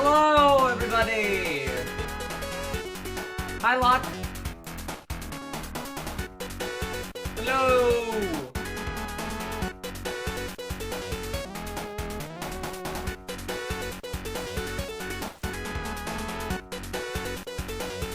Hello, everybody! Hi, Locke. Hello!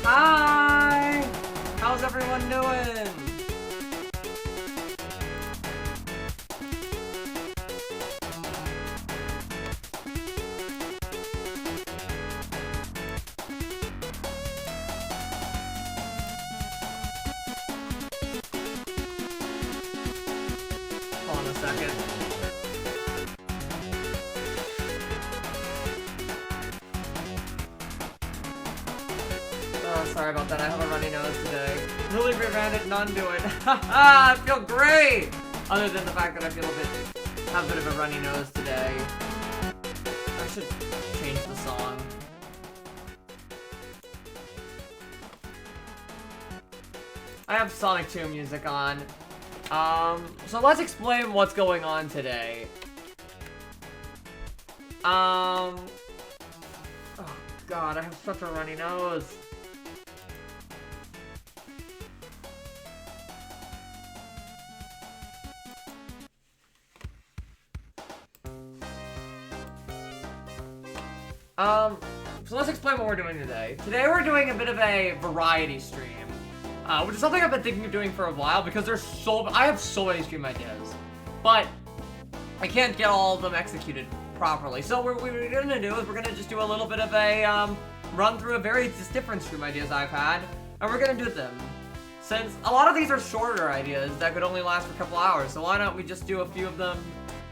Hi! How's everyone doing? Hold on a second. Oh, sorry about that. I have a runny nose today. Really prevented none do it. Haha, I feel great! Other than the fact that I feel have a bit of a runny nose today. I should change the song. I have Sonic 2 music on. So let's explain what's going on today. Oh god, I have such a runny nose. So let's explain what we're doing today. Today we're doing a bit of a variety stream. Which is something I've been thinking of doing for a while because I have so many stream ideas. But I can't get all of them executed properly. So what we're gonna do is we're gonna just do a little bit of a run through of various different stream ideas I've had, and we're gonna do them. Since a lot of these are shorter ideas that could only last for a couple hours, so why not we just do a few of them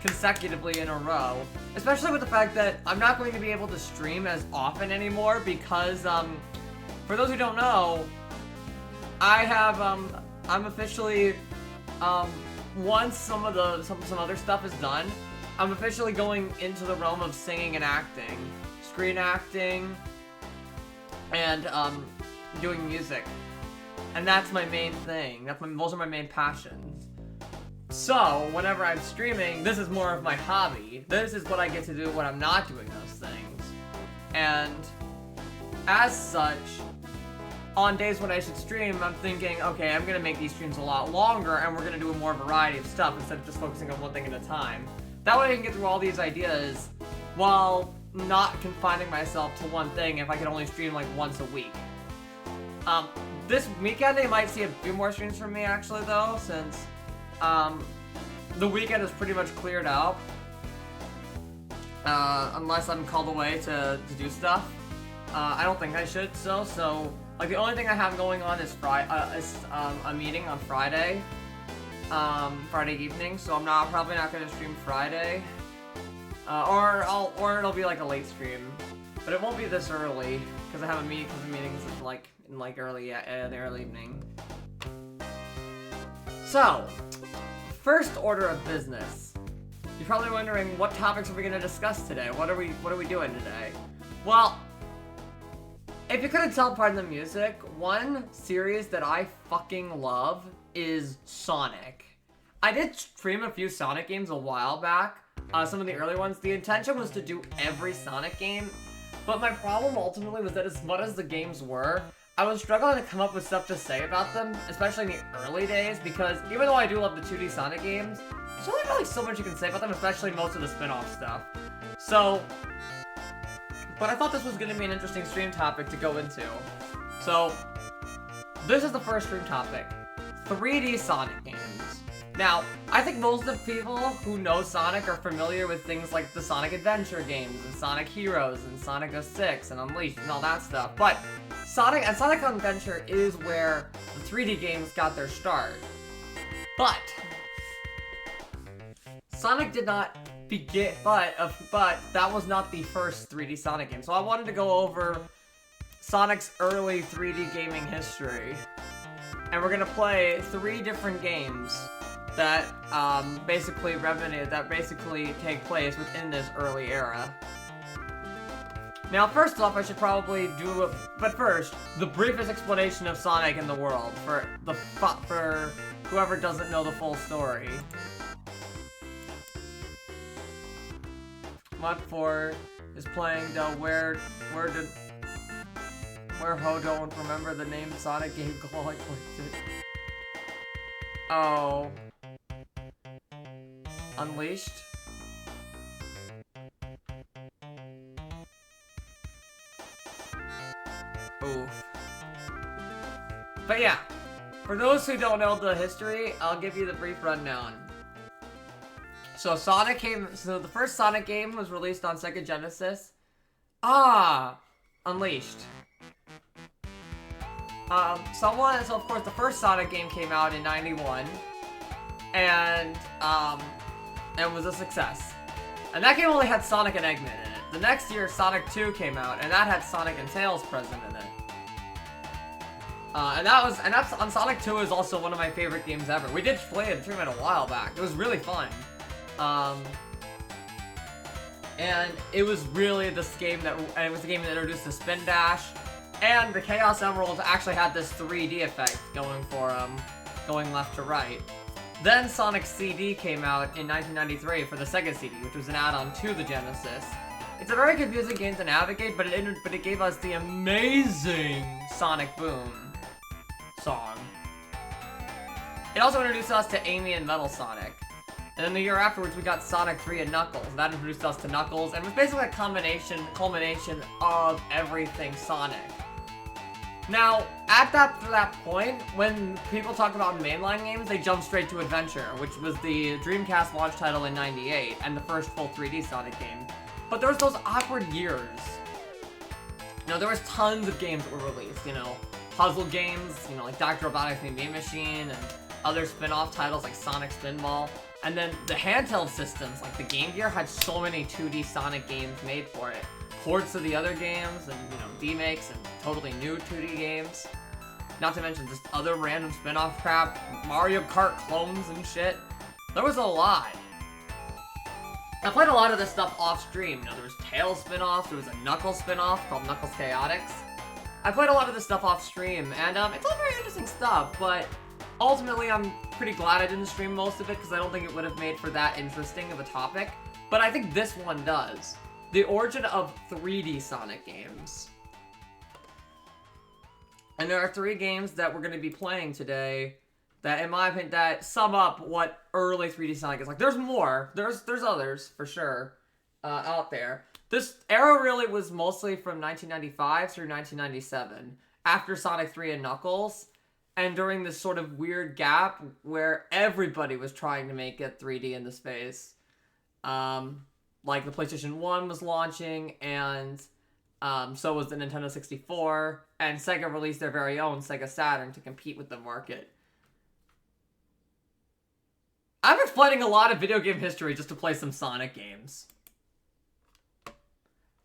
consecutively in a row? Especially with the fact that I'm not going to be able to stream as often anymore because, for those who don't know, I have, I'm officially, once some other stuff is done, I'm officially going into the realm of singing and acting, screen acting, and, doing music. And that's my main thing. Those are my main passions. So, whenever I'm streaming, this is more of my hobby. This is what I get to do when I'm not doing those things. And, as such, on days when I should stream, I'm thinking, okay, I'm gonna make these streams a lot longer, and we're gonna do a more variety of stuff instead of just focusing on one thing at a time. That way I can get through all these ideas while not confining myself to one thing if I can only stream like once a week. This weekend you might see a few more streams from me actually though, since the weekend is pretty much cleared out. Unless I'm called away to do stuff. I don't think I should, so like the only thing I have going on is a meeting on Friday. Friday evening, so I'm probably not gonna stream Friday. Or it'll be like a late stream. But it won't be this early, because I have a meeting, because the meeting's in the early evening. So, first order of business. You're probably wondering, what topics are we gonna discuss today? What are we doing today? Well, if you couldn't tell by the music, one series that I fucking love is Sonic. I did stream a few Sonic games a while back, some of the early ones. The intention was to do every Sonic game, but my problem ultimately was that as much as the games were, I was struggling to come up with stuff to say about them, especially in the early days, because even though I do love the 2D Sonic games, there's only really so much you can say about them, especially most of the spin-off stuff. So, but I thought this was going to be an interesting stream topic to go into. So, this is the first stream topic. 3D Sonic games. Now, I think most of the people who know Sonic are familiar with things like the Sonic Adventure games, and Sonic Heroes, and Sonic 06, and Unleashed, and all that stuff. But Sonic Adventure is where the 3D games got their start. But Sonic did not begin, but that was not the first 3D Sonic game. So I wanted to go over Sonic's early 3D gaming history. And we're gonna play 3 different games that basically take place within this early era. Now, first off, I should probably do but first, the briefest explanation of Sonic in the world for whoever doesn't know the full story. But for is playing the where Ho don't remember the name Sonic game called it. Oh. Unleashed? Oof. But yeah, for those who don't know the history, I'll give you the brief rundown. So the first Sonic game was released on Sega Genesis. Unleashed. So of course the first Sonic game came out in '91, and was a success. And that game only had Sonic and Eggman in it. The next year, Sonic 2 came out, and that had Sonic and Tails present in it. That's on Sonic 2 is also one of my favorite games ever. We did play it in a tournament a while back. It was really fun. And it was really this game it was the game that introduced the Spin Dash, and the Chaos Emeralds actually had this 3D effect going for going left to right. Then Sonic CD came out in 1993 for the Sega CD, which was an add-on to the Genesis. It's a very confusing game to navigate, but it gave us the amazing Sonic Boom song. It also introduced us to Amy and Metal Sonic. And then the year afterwards, we got Sonic 3 and Knuckles. That introduced us to Knuckles, and it was basically a culmination of everything Sonic. Now, at that point, when people talk about mainline games, they jump straight to Adventure, which was the Dreamcast launch title in '98, and the first full 3D Sonic game. But there was those awkward years. There was tons of games that were released, puzzle games, like Dr. Robotnik's Mean Machine, and other spin-off titles like Sonic Spinball. And then the handheld systems, like the Game Gear, had so many 2D Sonic games made for it. Ports of the other games, and, remakes, and totally new 2D games. Not to mention just other random spin-off crap, Mario Kart clones and shit. There was a lot. I played a lot of this stuff off-stream. There was Tails spin-offs, there was a Knuckles spin-off called Knuckles Chaotix. I played a lot of this stuff off-stream, and it's all very interesting stuff, but ultimately I'm pretty glad I didn't stream most of it, because I don't think it would have made for that interesting of a topic. But I think this one does. The origin of 3D Sonic games. And there are 3 games that we're going to be playing today that, in my opinion, that sum up what early 3D Sonic is like. There's more. There's others, for sure, out there. This era really was mostly from 1995 through 1997, after Sonic 3 and Knuckles, and during this sort of weird gap where everybody was trying to make it 3D in the space. Like the PlayStation 1 was launching, and so was the Nintendo 64, and Sega released their very own Sega Saturn to compete with the market. I'm explaining a lot of video game history just to play some Sonic games.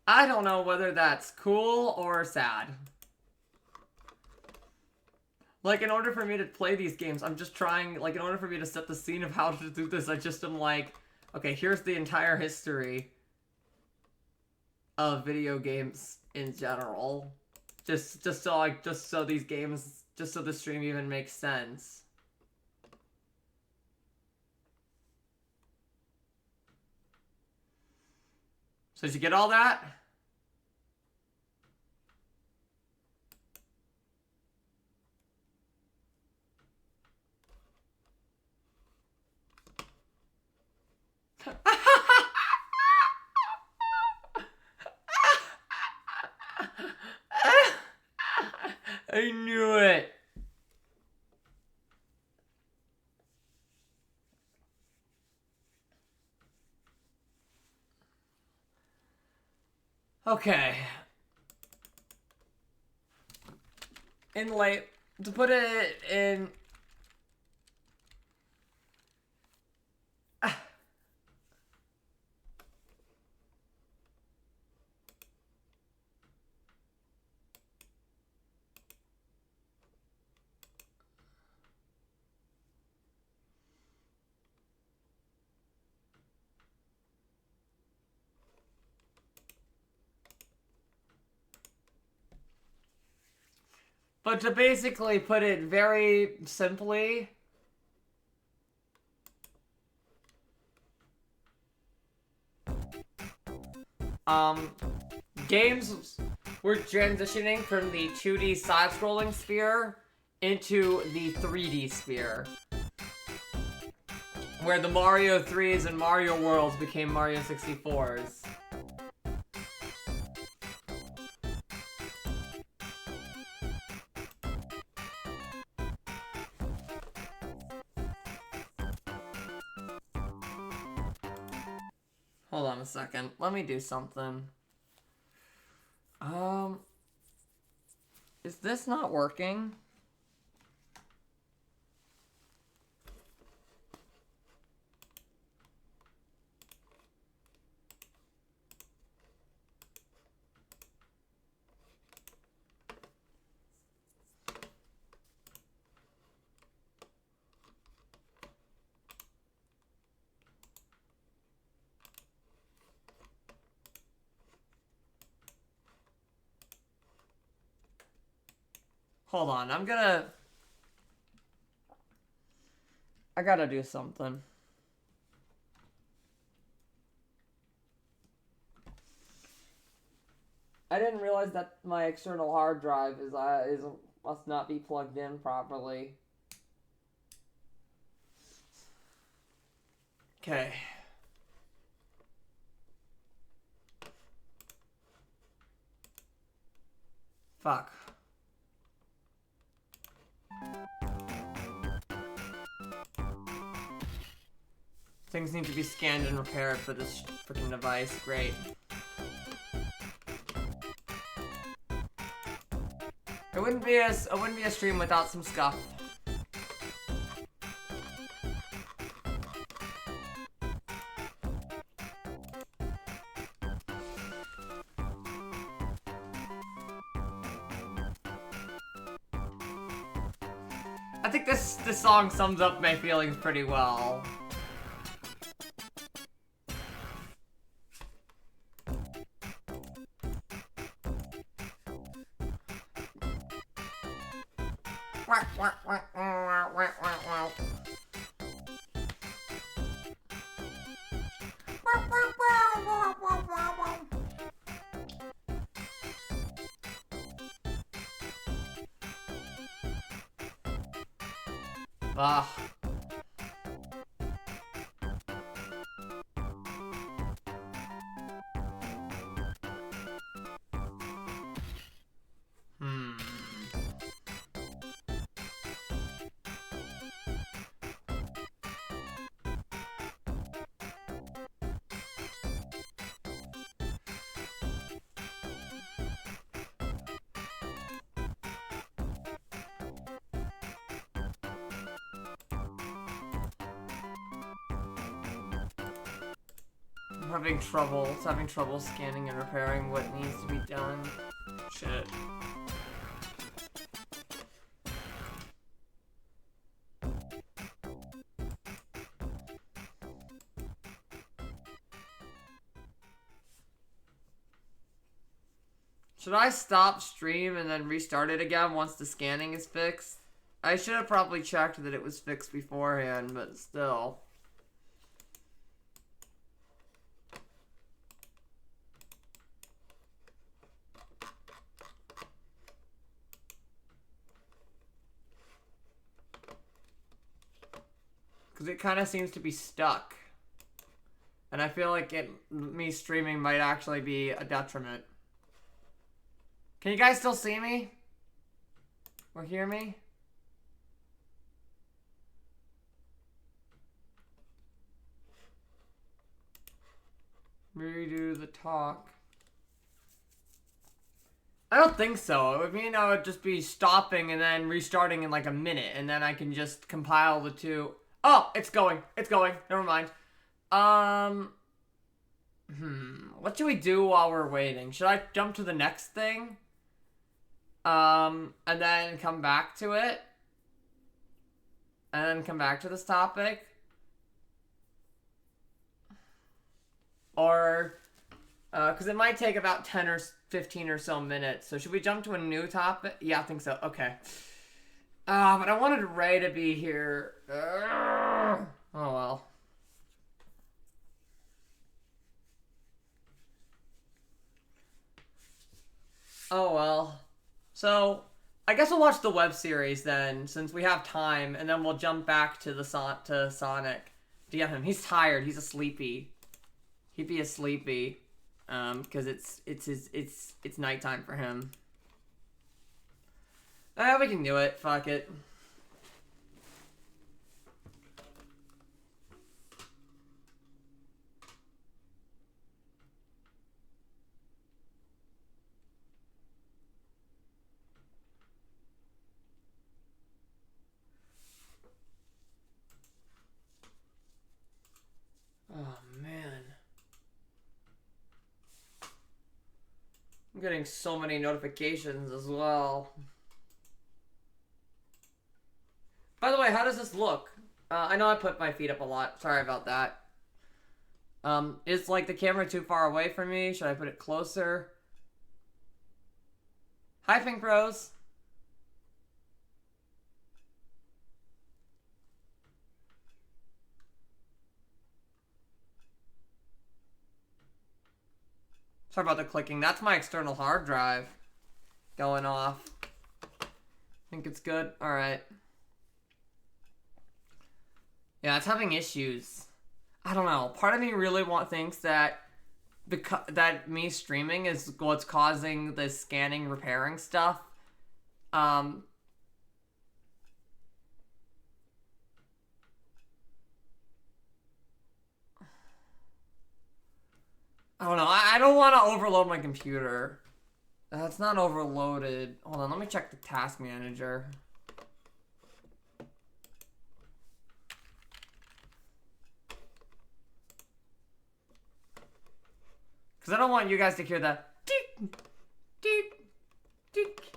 I don't know whether that's cool or sad. Like, in order for me to play these games, I'm just trying, like, in order for me to set the scene of how to do this, I just am like, okay, here's the entire history of video games in general. Just so these games, just so the stream even makes sense. So did you get all that? I knew it. Okay. To put it in... But to basically put it very simply, games were transitioning from the 2D side-scrolling sphere into the 3D sphere, where the Mario 3s and Mario Worlds became Mario 64s. Hold on a second. Let me do something. Is this not working? Hold on, I gotta do something. I didn't realize that my external hard drive must not be plugged in properly. Okay. Fuck. Things need to be scanned and repaired for this freaking device. Great. It wouldn't be a stream without some scuff. I think this song sums up my feelings pretty well. Ugh. Having trouble scanning and repairing what needs to be done. Shit. Should I stop stream and then restart it again once the scanning is fixed? I should have probably checked that it was fixed beforehand, but still. Because it kind of seems to be stuck. And I feel like me streaming might actually be a detriment. Can you guys still see me? Or hear me? Redo the talk. I don't think so. It would mean I would just be stopping and then restarting in like a minute. And then I can just compile the two. Oh, it's going. It's going. Never mind. What should we do while we're waiting? Should I jump to the next thing? And then come back to it? And then come back to this topic? Or, because it might take about 10 or 15 or so minutes. So should we jump to a new topic? Yeah, I think so. Okay. But I wanted Ray to be here. Oh, well. Oh well. So I guess we'll watch the web series then, since we have time, and then we'll jump back to the Sonic to get him. He's tired. He's a sleepy. He'd be a sleepy, because it's nighttime for him. We can do it. Fuck it. Oh, man. I'm getting so many notifications as well. By the way, how does this look? I know I put my feet up a lot. Sorry about that. Is like the camera too far away from me? Should I put it closer? Hi, Pink Bros. Sorry about the clicking. That's my external hard drive going off. Think it's good? Alright. Yeah, it's having issues. I don't know. Part of me really thinks that that me streaming is what's causing the scanning repairing stuff. I don't know. I don't want to overload my computer. It's not overloaded. Hold on, let me check the task manager. Because I don't want you guys to hear the tick, tick, tick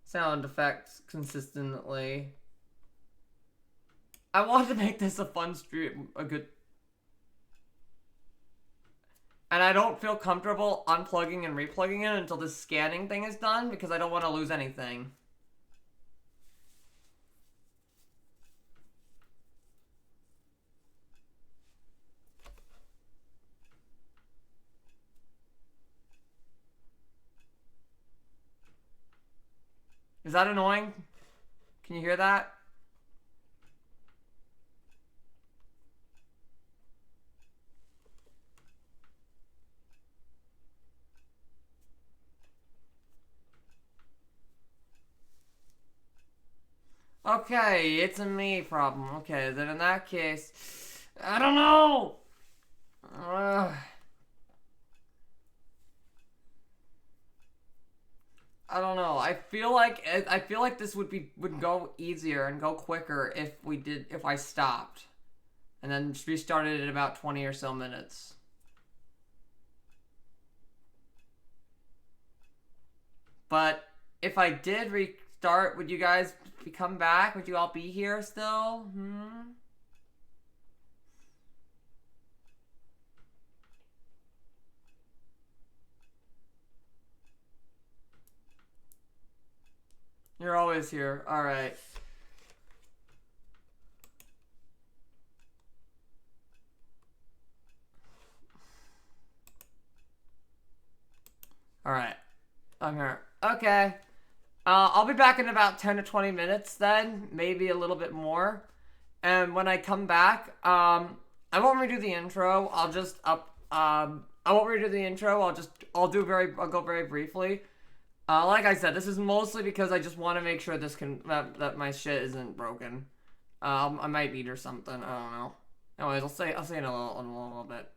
sound effects consistently. I want to make this a fun stream, and I don't feel comfortable unplugging and replugging it until this scanning thing is done because I don't want to lose anything. Is that annoying? Can you hear that? Okay, it's a me problem. Okay, then in that case, I don't know. I don't know. I feel like this would go easier and go quicker if I stopped, and then restarted in about 20 or so minutes. But if I did restart, would you guys come back? Would you all be here still? You're always here. Alright. Alright. I'm here. Okay. I'll be back in about 10 to 20 minutes then. Maybe a little bit more. And when I come back, I won't redo the intro. I won't redo the intro. I'll go very briefly. Like I said, this is mostly because I just want to make sure that my shit isn't broken. I might eat or something. I don't know. Anyways, I'll say in a little bit.